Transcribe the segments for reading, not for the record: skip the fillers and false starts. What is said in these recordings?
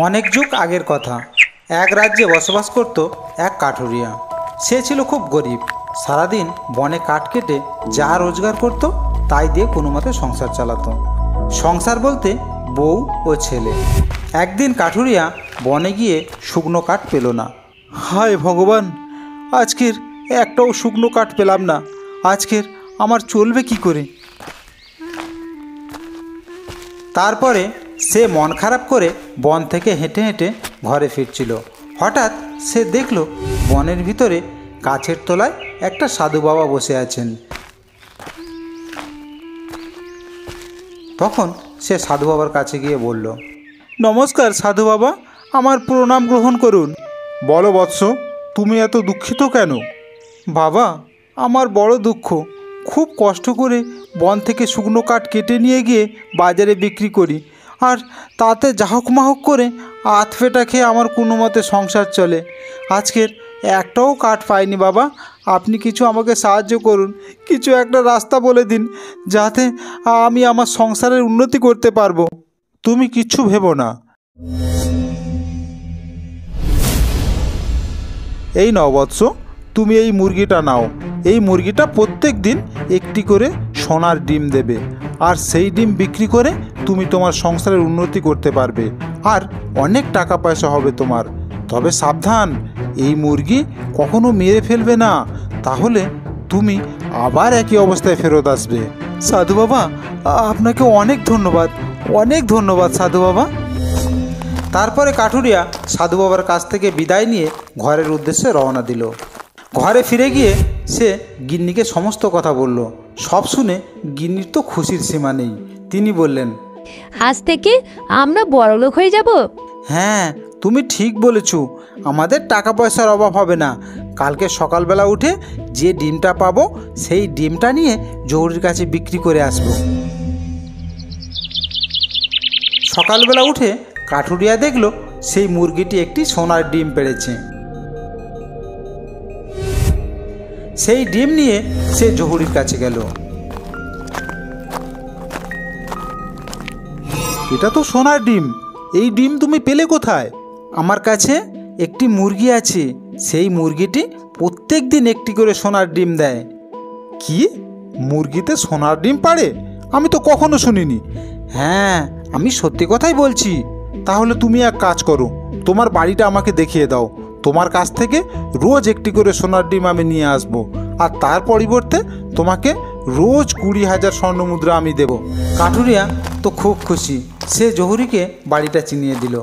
অনেক যুগ আগের কথা। এক রাজ্যে বসবাস করত এক কাঠুরিয়া। সে ছিল খুব গরিব। সারাদিন বনে কাঠ কেটে যা রোজগার করত তাই দিয়ে কোনো মতে সংসার চালাতো। সংসার বলতে বউ ও ছেলে। একদিন কাঠুরিয়া বনে গিয়ে শুকনো কাঠ পেল না। হায় ভগবান, আজকের একটাও শুকনো কাঠ পেলাম না। আজকের আমার চলবে কি করে? তারপরে সে মন খারাপ করে বন থেকে হেঁটে হেঁটে ঘরে ফিরছিল। হঠাৎ সে দেখল বনের ভিতরে গাছের তলায় একটা সাধু বাবা বসে আছেন। তখন সে সাধু বাবার কাছে গিয়ে বলল, নমস্কার সাধু বাবা, আমার প্রণাম গ্রহণ করুন। বলো বৎস, তুমি এত দুঃখিত কেন? বাবা, আমার বড় দুঃখ। খুব কষ্ট করে বন থেকে শুকনো কাঠ কেটে নিয়ে গিয়ে বাজারে বিক্রি করি, আর তাতে যাহক মাহক করে আধ ফেটা খেয়ে আমার কোনো মতে সংসার চলে। আজকের একটাও কাঠ পাইনি বাবা। আপনি কিছু আমাকে সাহায্য করুন, কিছু একটা রাস্তা বলে দিন যাতে আমি আমার সংসারের উন্নতি করতে পারবো। তুমি কিচ্ছু ভেবো না। এই নাও বৎস, তুমি এই মুরগিটা নাও। এই মুরগিটা প্রত্যেক দিন একটি করে সোনার ডিম দেবে, আর সেই ডিম বিক্রি করে তুমি তোমার সংসারের উন্নতি করতে পারবে, আর অনেক টাকা পয়সা হবে তোমার। তবে সাবধান, এই মুরগি কখনো মেরে ফেলবে না, তাহলে তুমি আবার একই অবস্থায় ফেরত আসবে। সাধু বাবা, আপনাকে অনেক ধন্যবাদ, অনেক ধন্যবাদ সাধু বাবা। তারপরে কাঠুরিয়া সাধু বাবার কাছ থেকে বিদায় নিয়ে ঘরের উদ্দেশ্যে রওনা দিল। ঘরে ফিরে গিয়ে সে গিন্নিকে সমস্ত কথা বলল। সব শুনে গিন্নির তো খুশির সীমা নেই। তিনি বললেন, আজ থেকে আমরা বড়লোক হয়ে যাব। হ্যাঁ, তুমি ঠিক বলেছ। আমাদের টাকা পয়সার অভাব হবে না। কালকে সকালবেলা উঠে যে ডিমটা পাবো সেই ডিমটা নিয়ে জহুরির কাছে বিক্রি করে আসবো। সকালবেলা উঠে কাঠুরিয়া দেখল সেই মুরগিটি একটি সোনার ডিম পেড়েছে। সেই ডিম নিয়ে সে জহুরির কাছে গেল। এটা তো সোনার ডিম, এই ডিম তুমি পেলে কোথায়? আমার কাছে একটি মুরগি আছে, সেই মুরগিটি প্রত্যেক দিন একটি করে সোনার ডিম দেয়। কি, মুরগিতে সোনার ডিম পাড়ে? আমি তো কখনো শুনিনি। হ্যাঁ, আমি সত্যি কথাই বলছি। তাহলে তুমি এক কাজ করো, তোমার বাড়িটা আমাকে দেখিয়ে দাও। তোমার কাছ থেকে রোজ একটি করে সোনার ডিম আমি নিয়ে আসবো, আর তার পরিবর্তে তোমাকে রোজ 20,000 স্বর্ণমুদ্রা আমি দেব। কাঠুরিয়া তো খুব খুশি। সে জহুরিকে বাড়িটা চিনিয়ে দিল।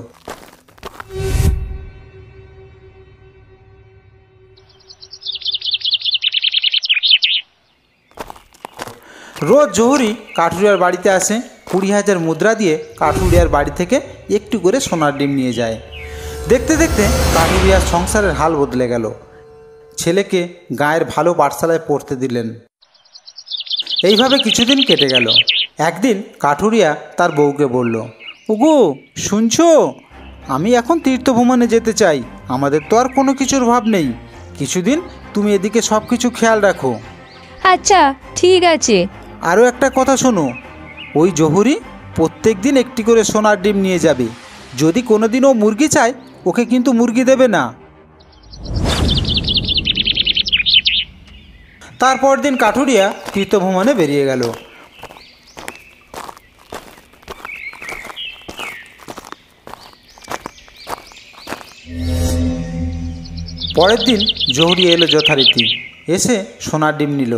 রোজ জহুরি কাঠুরিয়ার বাড়িতে আসে। 20,000 মুদ্রা দিয়ে কাঠুরিয়ার বাড়ি থেকে একটু করে সোনার ডিম নিয়ে যায়। দেখতে দেখতে কাঠুরিয়ার সংসারের হাল বদলে গেল। ছেলেকে গায়ের ভালো পাঠশালায় পড়তে দিলেন। এইভাবে কিছুদিন কেটে গেল। একদিন কাঠুরিয়া তার বউকে বলল, ওগো শুনছো, আমি এখন তীর্থভ্রমণে যেতে চাই। আমাদের তো আর কোনো কিছুর ভাব নেই। কিছুদিন তুমি এদিকে সব কিছু খেয়াল রাখো। আচ্ছা, ঠিক আছে। আরও একটা কথা শোনো, ওই জহুরি প্রত্যেক দিন একটি করে সোনার ডিম নিয়ে যাবে। যদি কোনো দিন ও মুরগি চায়, ওকে কিন্তু মুরগি দেবে না। তারপর দিন কাঠুরিয়া তীর্থভ্রমণে বেরিয়ে গেল। পরের দিন জহুরি এলো যথারীতি, এসে সোনার ডিম নিল।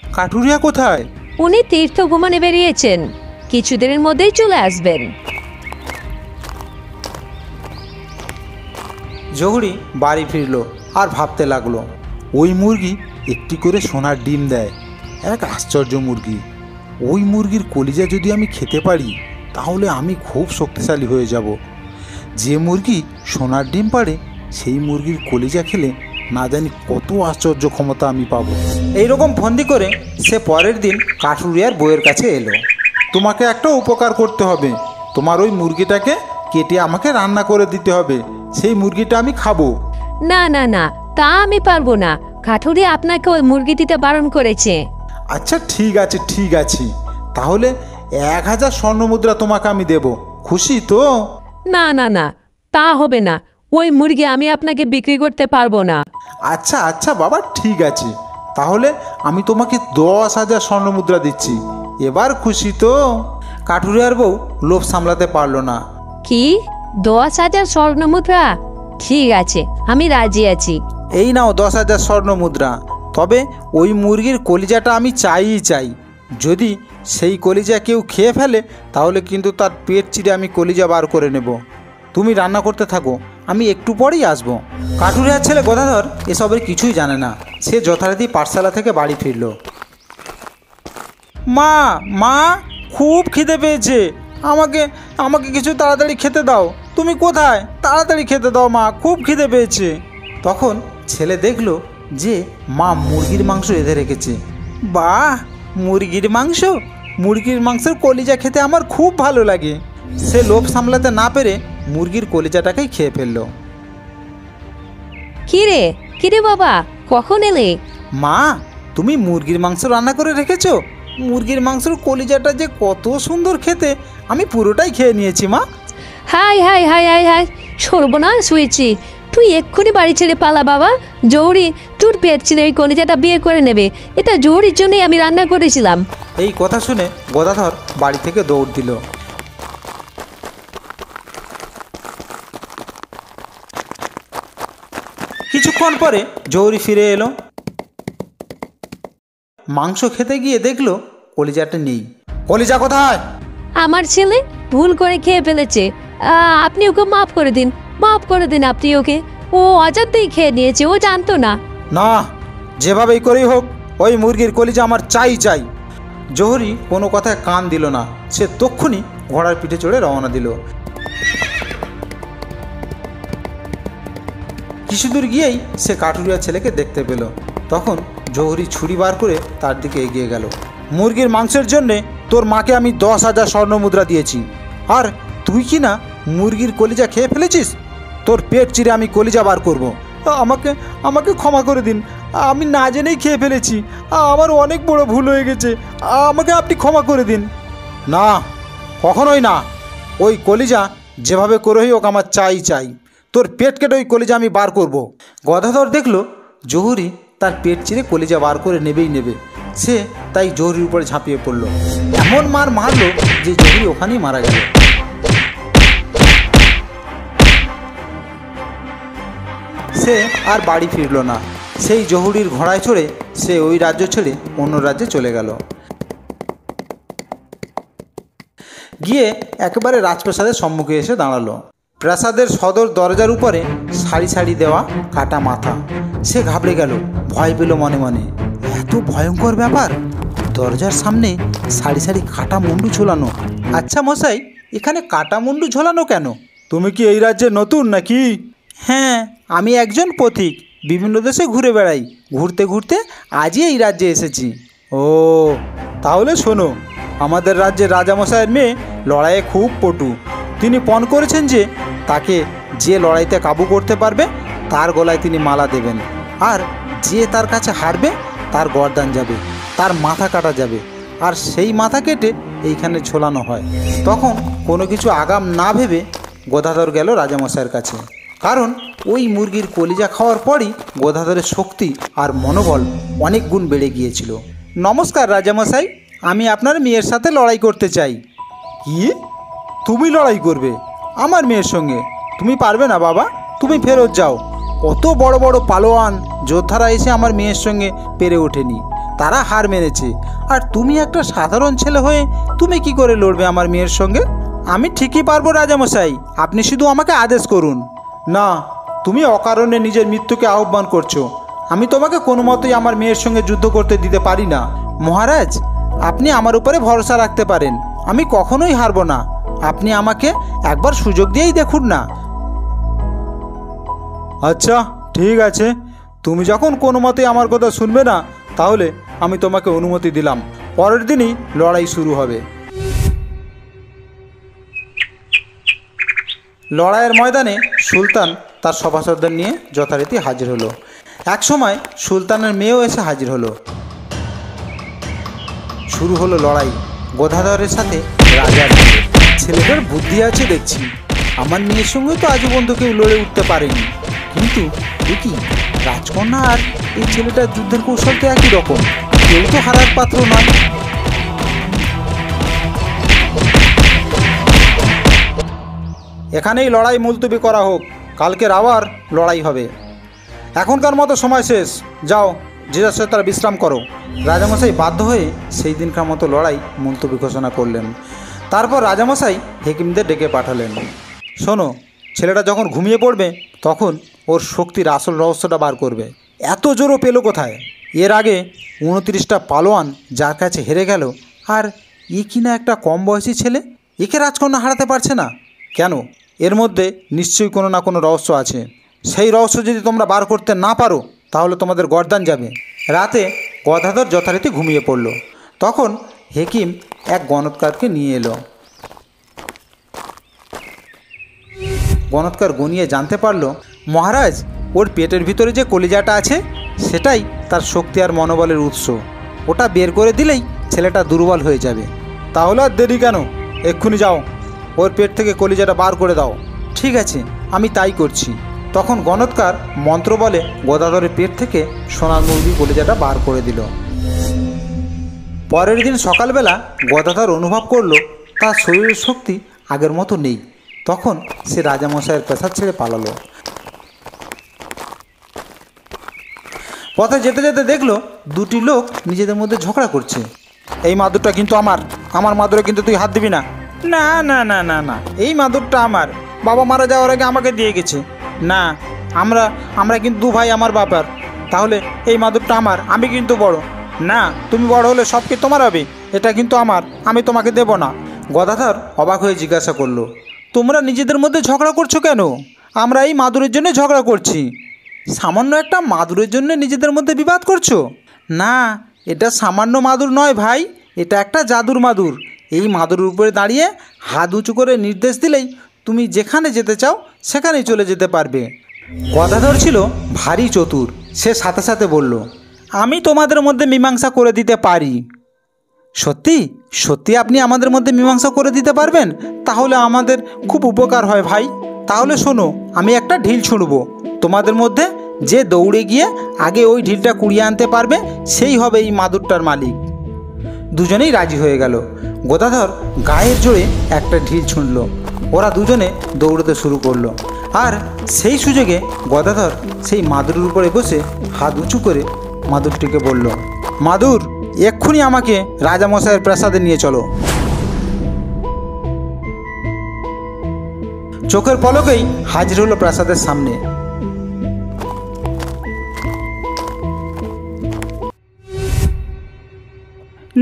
কাঠুরিয়া কোথায়? উনি তীর্থভ্রমণে বেরিয়েছেন, কিছুদিনের মধ্যেই চলে আসবেন। জহুরি বাড়ি ফিরল আর ভাবতে লাগলো, ওই মুরগি একটি করে সোনার ডিম দেয়, এক আশ্চর্য মুরগি। ওই মুরগির কলিজা যদি আমি খেতে পারি, তাহলে আমি খুব শক্তিশালী হয়ে যাব। যে মুরগি সোনার ডিম পাড়ে, সেই মুরগির কলিজা খেলে না জানি কত আশ্চর্য ক্ষমতা আমি পাবো। এইরকম ফন্দি করে সে পরের দিন কাঠুরিয়ার বউয়ের কাছে এলো। তোমাকে একটা উপকার করতে হবে। তোমার ওই মুরগিটাকে কেটে আমাকে রান্না করে দিতে হবে। সেই মুরগিটা আমি খাবো। না না না, তা আমি পারবো না। কাঠুরিয়া আপনাকে ওই মুরগি দিতে বারণ করেছে। আচ্ছা ঠিক আছে, ঠিক আছে, তাহলে 1,000 স্বর্ণমুদ্রা তোমাকে আমি দেব। খুশি তো? না না না, তা হবে না, ওই মুরগি আমি আপনাকে বিক্রি করতে পারবো না। আচ্ছা আচ্ছা বাবা, ঠিক আছে, তাহলে আমি তোমাকে 10,000 স্বর্ণমুদ্রা দিচ্ছি। এবার খুশি তো? কাঠুরিয়ার বউ লোভ সামলাতে পারলো না। কি 10,000 স্বর্ণমুদ্রা? ঠিক আছে, আমি রাজি আছি। এই নাও 10,000 স্বর্ণমুদ্রা। তবে ওই মুরগির কলিজাটা আমি চাই। যদি সেই কলিজা কেউ খেয়ে ফেলে তাহলে কিন্তু তার পেট চিরে আমি কলিজা বার করে নেব। তুমি রান্না করতে থাকো, আমি একটু পরেই আসবো। কাঠুরিয়ার ছেলে গদাধর এসবের কিছুই জানে না। সে যথারীতি পাঠশালা থেকে বাড়ি ফিরল। মা মা, খুব খিদে পেয়েছে, আমাকে আমাকে কিছু তাড়াতাড়ি খেতে দাও। তুমি কোথায়? তাড়াতাড়ি খেতে দাও মা, খুব খিদে পেয়েছে। তখন ছেলে দেখলো যে মা মুরগির মাংস রেঁধে রেখেছে। বাহ, মুরগির মাংস! মুরগির মাংসের কলিজা খেতে আমার খুব ভালো লাগে। সে লোভ সামলাতে না পেরে মুরগির কলিজাটাকেই খেয়ে ফেললো। কিরে বাবা, কখন এলে? মা, তুমি মুরগির মাংস রান্না করে রেখেছো? মুরগির মাংসের কলিজাটা যে কত সুন্দর খেতে, আমি পুরোটাই খেয়ে নিয়েছি মা। High high high high high, সর্বনাশ হয়েছি। তুই এক্ষুনি বাড়ি ছেড়ে পালা বাবা। জৌরি তোর পেট ছিল এই কলিজাটা বিয়ে করে নেবে। এটা জৌরির জন্যই আমি রান্না করেছিলাম। এই কথা শুনে গদাধর বাড়ি থেকে দৌড় দিল। কিছুক্ষণ পরে জৌরি ফিরে এলো। মাংস খেতে গিয়ে দেখলো কলিজাটা নেই। কলিজা কোথায়? আমার ছেলে ভুল করে খেয়ে ফেলেছে। আপনি ওকে মাফ করে দিন, মাফ করে দিন আপনি ওকে। ও অজান্তেই খেয়ে নিয়েছে, ও জানতো না। না, যেভাবেই করেই হোক ওই মুরগির কলিজা আমার চাই। জহুরি কোনো কথায় কান দিল না। সে তক্ষুনি ঘোড়ার পিঠে চড়ে রওনা দিল। কিছু দূর গিয়েই সে কাঠুরিয়া ছেলেকে দেখতে পেল। তখন জহুরি ছুরি বার করে তার দিকে এগিয়ে গেল। মুরগির মাংসের জন্যে তোর মাকে আমি 10,000 স্বর্ণমুদ্রা দিয়েছি, আর তুই কি না মুরগির কলিজা খেয়ে ফেলেছিস? তোর পেট চিরে আমি কলিজা বার করব। আমাকে ক্ষমা করে দিন, আমি না জেনেই খেয়ে ফেলেছি। আমার অনেক বড় ভুল হয়ে গেছে, আমাকে আপনি ক্ষমা করে দিন। না, কখনোই না। ওই কলিজা যেভাবে করেই হোক আমার চাই। তোর পেট কেটে ওই কলিজা আমি বার করব। গদাধর দেখলো জহুরি তার পেট চিরে কলিজা বার করে নেবে। সে তাই জহুরির উপরে ঝাঁপিয়ে পড়ল। এমন মারলো যে জহুরি ওখানেই মারা গেল। সে আর বাড়ি ফিরল না। সেই জহুরির ঘোড়ায় চড়ে সে ওই রাজ্য ছেড়ে অন্য রাজ্যে চলে গেল। গিয়ে একেবারে রাজপ্রাসাদের সম্মুখে এসে দাঁড়ালো। প্রাসাদের সদর দরজার উপরে সারি দেওয়া কাটা মাথা। সে ঘাবড়ে গেল, ভয় পেল মনে। এত ভয়ঙ্কর ব্যাপার! দরজার সামনে সারি কাটা মুন্ডু ঝোলানো। আচ্ছা মশাই, এখানে কাটা মুন্ডু ঝোলানো কেন? তুমি কি এই রাজ্যে নতুন নাকি? হ্যাঁ, আমি একজন পথিক, বিভিন্ন দেশে ঘুরে বেড়াই। ঘুরতে আজই এই রাজ্যে এসেছি। ও, তাহলে শোনো, আমাদের রাজ্যের রাজামশাইয়ের মেয়ে লড়াইয়ে খুব পটু। তিনি পণ করেছেন যে তাকে যে লড়াইতে কাবু করতে পারবে তার গলায় তিনি মালা দেবেন, আর যে তার কাছে হারবে তার গর্দান যাবে, তার মাথা কাটা যাবে, আর সেই মাথা কেটে এইখানে ঝোলানো হয়। তখন কোনো কিছু আগাম না ভেবে গদাধর গেল রাজামশাইয়ের কাছে। কারণ ওই মুরগির কলিজা খাওয়ার পরই গদাধরের শক্তি আর মনোবল অনেক গুণ বেড়ে গিয়েছিল। নমস্কার রাজামশাই, আমি আপনার মেয়ের সাথে লড়াই করতে চাই। কি? তুমি লড়াই করবে আমার মেয়ের সঙ্গে? তুমি পারবে না বাবা, তুমি ফেরত যাও। কত বড় পালোয়ান যোদ্ধারা এসে আমার মেয়ের সঙ্গে পেরে ওঠেনি, তারা হার মেনেছে। আর তুমি একটা সাধারণ ছেলে হয়ে তুমি কি করে লড়বে আমার মেয়ের সঙ্গে? আমি ঠিকই পারবো রাজামশাই, আপনি শুধু আমাকে আদেশ করুন। না, তুমি অকারণে নিজের মৃত্যুকে আহ্বান করছো। আমি তোমাকে কোনো মতেই আমার মেয়ের সঙ্গে যুদ্ধ করতে দিতে পারি না। মহারাজ, আপনি আমার উপরে ভরসা রাখতে পারেন, আমি কখনোই হারবো না। আপনি আমাকে একবার সুযোগ দিয়েই দেখুন না। আচ্ছা ঠিক আছে, তুমি যখন কোনো মতেই আমার কথা শুনবে না, তাহলে আমি তোমাকে অনুমতি দিলাম। পরের দিনই লড়াই শুরু হবে। লড়াইয়ের ময়দানে সুলতান তার সভাসদদের নিয়ে যথারীতি হাজির হলো। একসময় সুলতানের মেয়েও এসে হাজির হলো। শুরু হলো লড়াই গদাধরের সাথে রাজার। ছেলেটার বুদ্ধি আছে দেখছি। আমার মেয়ের সঙ্গে তো আজও পর্যন্ত কেউ লড়ে উঠতে পারেনি। কিন্তু দেখি রাজকন্যা আর এই ছেলেটার যুদ্ধের কৌশল তো একই রকম, কেউ তো হারার পাত্র নয়। এখানেই লড়াই মুলতবি করা হোক, কালকের আবার লড়াই হবে। এখনকার মতো সময় শেষ, যাও যে যার সাথে তারা বিশ্রাম করো। রাজামশাই বাধ্য হয়ে সেই দিনকার মতো লড়াই মুলতবি ঘোষণা করলেন। তারপর রাজামশাই হেকিমদের ডেকে পাঠালেন। শোনো, ছেলেটা যখন ঘুমিয়ে পড়বে তখন ওর শক্তির আসল রহস্যটা বার করবে। এত জোরও পেল কোথায়? এর আগে 29টা পালোয়ান যার কাছে হেরে গেল, আর এ কিনা একটা কম বয়সী ছেলে, একে রাজকন্যা হারাতে পারছে না কেন? এর মধ্যে নিশ্চয়ই কোনো না কোনো রহস্য আছে। সেই রহস্য যদি তোমরা বার করতে না পারো তাহলে তোমাদের গর্দান যাবে। রাতে গদাধর যথারীতি ঘুমিয়ে পড়ল। তখন হেকিম এক গণৎকারকে নিয়ে এলো। গণৎকার গনিয়ে জানতে পারল, মহারাজ, ওর পেটের ভিতরে যে কলিজাটা আছে সেটাই তার শক্তি আর মনোবলের উৎস। ওটা বের করে দিলেই ছেলেটা দুর্বল হয়ে যাবে। তাহলে আর দেরি কেন? এক্ষুনি যাও, ওর পেট থেকে কলিজাটা বার করে দাও। ঠিক আছে, আমি তাই করছি। তখন গণৎকার মন্ত্র বলে গদাধরের পেট থেকে সোনার মুরগি কলিজাটা বার করে দিল। পরের দিন সকালবেলা গদাধর অনুভব করল তার শরীরের শক্তি আগের মতো নেই। তখন সে রাজামশাইয়ের প্রাসাদ ছেড়ে পালালো। পথে যেতে যেতে দেখলো দুটি লোক নিজেদের মধ্যে ঝগড়া করছে। এই মাদুরটা কিন্তু আমার মাদুরে কিন্তু তুই হাত দিবি না। না না না না না, এই মাদুরটা আমার, বাবা মারা যাওয়ার আগে আমাকে দিয়ে গেছে। না, আমরা কিন্তু দু ভাই আমার বাবার, তাহলে এই মাদুরটা আমার, আমি কিন্তু বড়। না, তুমি বড় হলে সব কি তোমার হবে? এটা কিন্তু আমার, আমি তোমাকে দেব না। গদাধর অবাক হয়ে জিজ্ঞাসা করলো, তোমরা নিজেদের মধ্যে ঝগড়া করছো কেন? আমরা এই মাদুরের জন্য ঝগড়া করছি। সামান্য একটা মাদুরের জন্য নিজেদের মধ্যে বিবাদ করছো? না, এটা সামান্য মাদুর নয় ভাই, এটা একটা জাদুর মাদুর। এই মাদুরের উপরে দাঁড়িয়ে হাত উঁচু করে নির্দেশ দিলেই তুমি যেখানে যেতে চাও সেখানেই চলে যেতে পারবে। গদাধর ছিল ভারী চতুর। সে সাথে সাথে বলল, আমি তোমাদের মধ্যে মীমাংসা করে দিতে পারি। সত্যি সত্যি আপনি আমাদের মধ্যে মীমাংসা করে দিতে পারবেন? তাহলে আমাদের খুব উপকার হয় ভাই। তাহলে শোনো, আমি একটা ঢিল ছুঁড়ব, তোমাদের মধ্যে যে দৌড়ে গিয়ে আগে ওই ঢিলটা কুড়িয়ে আনতে পারবে সেই হবে এই মাদুরটার মালিক। দুজনেই রাজি হয়ে গেল। গদাধর গায়ের জোরে একটা ঢিল ছুঁড়ল। ওরা দুজনে দৌড়তে শুরু করলো। আর সেই সুযোগে গদাধর সেই মাদুরের উপরে বসে হাত উঁচু করে মাদুরটিকে বলল, মাদুর, এক্ষুনি আমাকে রাজামশাইয়ের প্রাসাদে নিয়ে চলো। চোখের পলকেই হাজির হলো প্রাসাদের সামনে।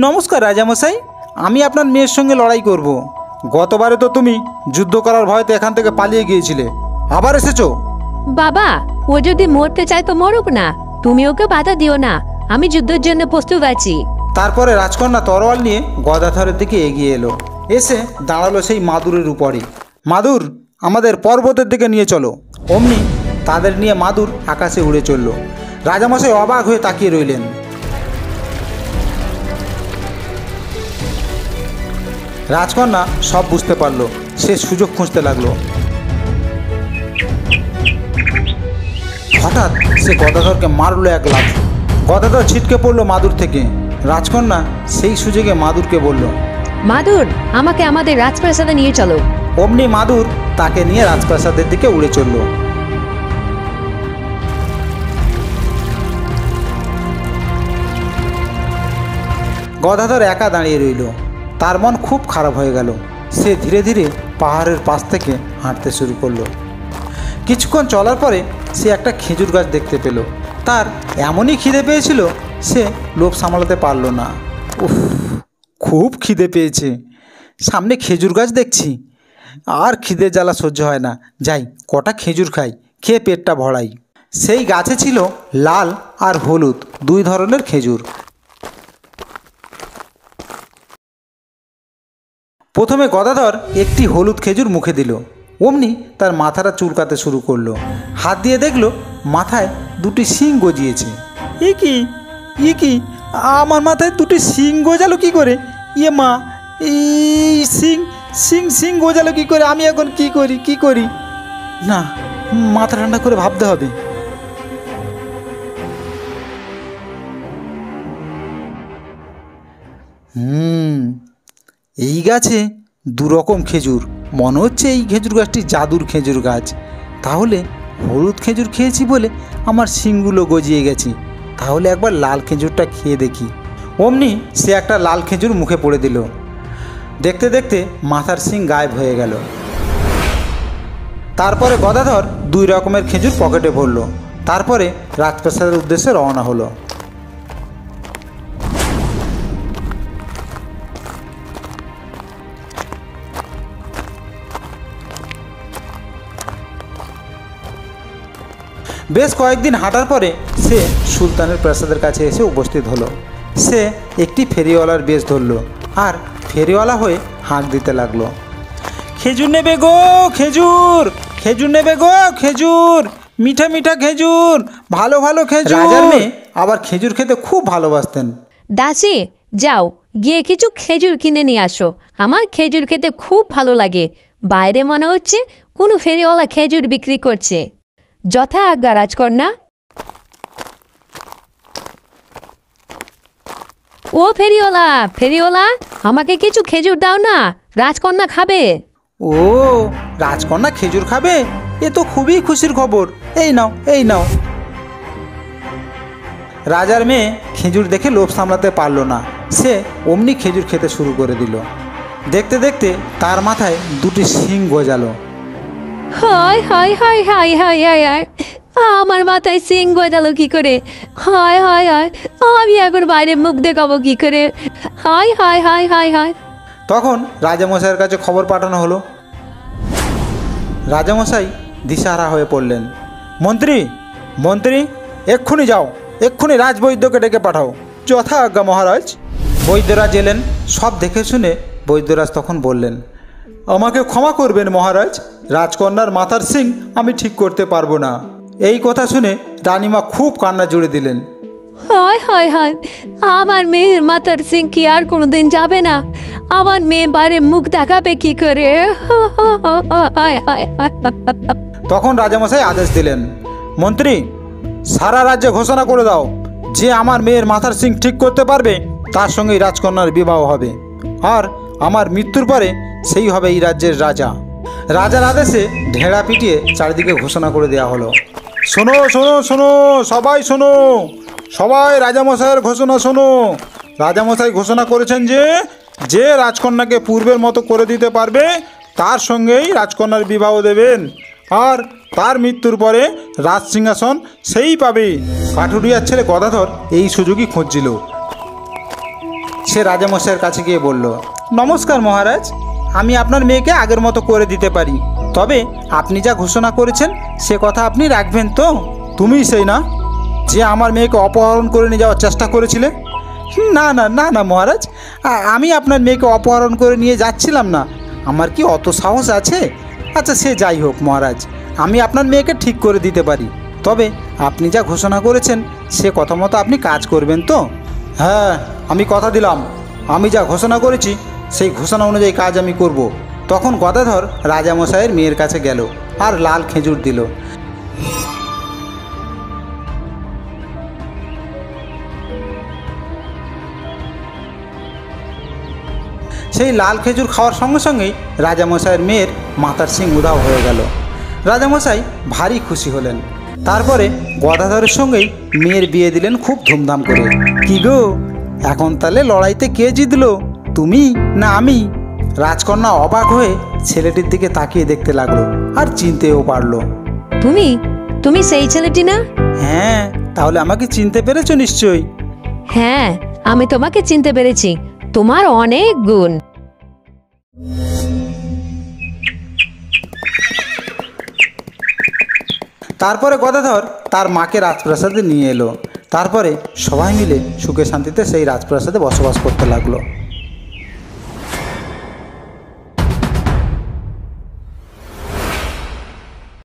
নমস্কার রাজামশাই, আমি আপনার মেয়ের সঙ্গে লড়াই করব। গতবারে তো তুমি যুদ্ধ করার ভয়তে এখান থেকে পালিয়ে গিয়েছিলে, আবার এসেছো? বাবা, ও যদি মরতে চায় তো মরুক না, তুমি ওকে বাধা দিও না, আমি যুদ্ধের জন্য প্রস্তুত আছি। তারপরে রাজকন্যা তরোয়াল নিয়ে গদাধরের দিকে এগিয়ে এলো। এসে দাঁড়ালো সেই মাদুরের উপরে। মাদুর, আমাদের পর্বতের দিকে নিয়ে চলো। অমনি তাদের নিয়ে মাদুর আকাশে উড়ে চলল। রাজামশাই অবাক হয়ে তাকিয়ে রইলেন। রাজকন্যা সব বুঝতে পারল। সে সুযোগ খুঁজতে লাগলো। হঠাৎ সে গদাধরকে মারল এক লাথি। গদাধর ছিটকে পড়ল মাদুর থেকে। রাজকন্যা সেই সুযোগে মাদুরকে বলল, মাদুর, আমাকে আমাদের রাজপ্রাসাদে নিয়ে চলো। অমনি মাদুর তাকে নিয়ে রাজপ্রাসাদের দিকে উড়ে চলল। গদাধর একা দাঁড়িয়ে রইল। তার মন খুব খারাপ হয়ে গেল। সে ধীরে ধীরে পাহাড়ের পাশ থেকে হাঁটতে শুরু করলো। কিছুক্ষণ চলার পরে সে একটা খেজুর গাছ দেখতে পেল। তার এমনই খিদে পেয়েছিল, সে লোভ সামলাতে পারল না। উফ, খুব খিদে পেয়েছে, সামনে খেজুর গাছ দেখছি, আর খিদে জ্বালা সহ্য হয় না। যাই, কটা খেজুর খাই, খেয়ে পেটটা ভরাই। সেই গাছে ছিল লাল আর হলুদ দুই ধরনের খেজুর। প্রথমে গদাধর একটি হলুদ খেজুর মুখে দিল। অমনি তার মাথাটা চুলকাতে শুরু করলো। হাত দিয়ে দেখলো মাথায় দুটি শিং গজিয়েছে। এ কি আমার মাথায় দুটি শিং গজালো কি করে? ইয়ে মা, এই সিং সিং গোজালো কি করে? আমি এখন কি করি? না, মাথা ঠান্ডা করে ভাবতে হবে। এই গাছে দুরকম খেজুর, মনে হচ্ছে এই খেজুর গাছটি জাদুর খেজুর গাছ। তাহলে হলুদ খেজুর খেয়েছি বলে আমার শিংগুলো গজিয়ে গেছে। তাহলে একবার লাল খেজুরটা খেয়ে দেখি। অমনি সে একটা লাল খেজুর মুখে পড়ে দিল। দেখতে দেখতে মাথার শিং গায়েব হয়ে গেল। তারপরে গদাধর 2 রকমের খেজুর পকেটে ভরল। তারপরে রাজপ্রাসাদের উদ্দেশ্যে রওনা হলো। বেশ কয়েকদিন হাঁটার পরে সে সুলতানের প্রাসাদের কাছে এসে উপস্থিত হলো। সে একটি ফেরিওয়ালার বেশ ধরল আর ফেরিওয়ালা হয়ে হাঁক দিতে লাগলো। খেজুর নেবে গো খেজুর, খেজুর নেবে গো খেজুর, মিঠা মিঠা খেজুর, ভালো ভালো খেজুর। রাজার মেয়ে আবার খেজুর খেতে খুব ভালোবাসতেন। দাসী, যাও গিয়ে কিছু খেজুর কিনে নিয়ে আসো। আমার খেজুর খেতে খুব ভালো লাগে। বাইরে মনে হচ্ছে কোনো ফেরিওয়ালা খেজুর বিক্রি করছে। যথা আজ্ঞা রাজকন্যা। ও ফেরিওয়ালা, ফেরিওয়ালা, আমাকে কিছু খেজুর দাও না, রাজকন্যা খাবে। ও, রাজকন্যা খেজুর খাবে? এ তো খুবই খুশির খবর। এই নাও, এই নাও। রাজার মেয়ে খেজুর দেখে লোভ সামলাতে পারল না। সে অমনি খেজুর খেতে শুরু করে দিল। দেখতে দেখতে তার মাথায় 2টি শিং গজালো। হায় হায় হায় হায় হায় হায় হায়, আমার মাথায় শিং গজালো কি করে? হায় হায় হায়, আমি এখন বাইরে মুখ দেখাবো কি করে? হায় হায় হায় হায় হায়। তখন রাজামশাইয়ের কাছে খবর পাঠানো হলো। রাজামশাই দিশাহারা হয়ে পড়লেন। মন্ত্রী, মন্ত্রী, এক্ষুনি যাও, এক্ষুনি রাজবৈদ্যকে ডেকে পাঠাও। যথা আজ্ঞা মহারাজ। বৈদ্যরাজ এলেন। সব দেখে শুনে বৈদ্যরাজ তখন বললেন, আমাকে ক্ষমা করবেন মহারাজ, রাজকন্যার মাথার শিং আমি ঠিক করতে পারবো না। এই কথা শুনে রানীমা খুব কান্না জুড়ে দিলেন। হায় হায় হায়, আমার মেয়ের মাথার শিং কি আর কোনোদিন যাবে না? আমার মেয়ে বাইরে মুখ দেখাবে কি করে? তখন রাজামশাই আদেশ দিলেন, মন্ত্রী, সারা রাজ্যে ঘোষণা করে দাও, যে আমার মেয়ের মাথার শিং ঠিক করতে পারবে তার সঙ্গেই রাজকন্যার বিবাহ হবে, আর আমার মৃত্যুর পরে সেই হবে এই রাজ্যের রাজা। রাজার আদেশে ঢেড়া পিটিয়ে চারিদিকে ঘোষণা করে দেওয়া হলো। শোনো শোনো শোনো, সবাই শোনো, সবাই রাজামশাইয়ের ঘোষণা শোনো। রাজামশাই ঘোষণা করেছেন যে যে রাজকন্যাকে পূর্বের মতো করে দিতে পারবে তার সঙ্গেই রাজকন্যার বিবাহ দেবেন, আর তার মৃত্যুর পরে রাজ সিংহাসন সেই পাবে। কাঠুরিয়ার ছেলে গদাধর এই সুযোগই খুঁজছিল। সে রাজামশাইয়ের কাছে গিয়ে বলল, নমস্কার মহারাজ, আমি আপনার মেয়েকে আগের মতো করে দিতে পারি, তবে আপনি যা ঘোষণা করেছেন সে কথা আপনি রাখবেন তো? তুমিই সেই না যে আমার মেয়েকে অপহরণ করে নিয়ে যাওয়ার চেষ্টা করেছিলে? না না না না মহারাজ, আমি আপনার মেয়েকে অপহরণ করে নিয়ে যাচ্ছিলাম না। আমার কি অত সাহস আছে? আচ্ছা সে যাই হোক মহারাজ, আমি আপনার মেয়েকে ঠিক করে দিতে পারি, তবে আপনি যা ঘোষণা করেছেন সে কথা মতো আপনি কাজ করবেন তো? হ্যাঁ, আমি কথা দিলাম, আমি যা ঘোষণা করেছি সেই ঘোষণা অনুযায়ী কাজ আমি করব। তখন গদাধর রাজামশাইয়ের মেয়ের কাছে গেল আর লাল খেজুর দিল। সেই লাল খেজুর খাওয়ার সঙ্গে সঙ্গেই রাজামশাইয়ের মেয়ের মাথার শিং উধাও হয়ে গেল। রাজামশাই ভারী খুশি হলেন। তারপরে গদাধরের সঙ্গেই মেয়ের বিয়ে দিলেন খুব ধুমধাম করে। কি গো, এখন তাহলে লড়াইতে কে জিতলো, তুমি না আমি? রাজকন্যা অবাক হয়ে ছেলেটির দিকে তাকিয়ে দেখতে লাগলো আর চিনতেও পারলো। তুমি তুমি সেই ছেলেটি না? হ্যাঁ, তাহলে আমাকে চিনতে পেরেছো নিশ্চয়ই। হ্যাঁ, আমি তোমাকে চিনতে পেরেছি, তোমার অনেক গুণ। তারপরে গদাধর তার মাকে রাজপ্রাসাদে নিয়ে এলো। তারপরে সবাই মিলে সুখে শান্তিতে সেই রাজপ্রাসাদে বসবাস করতে লাগলো।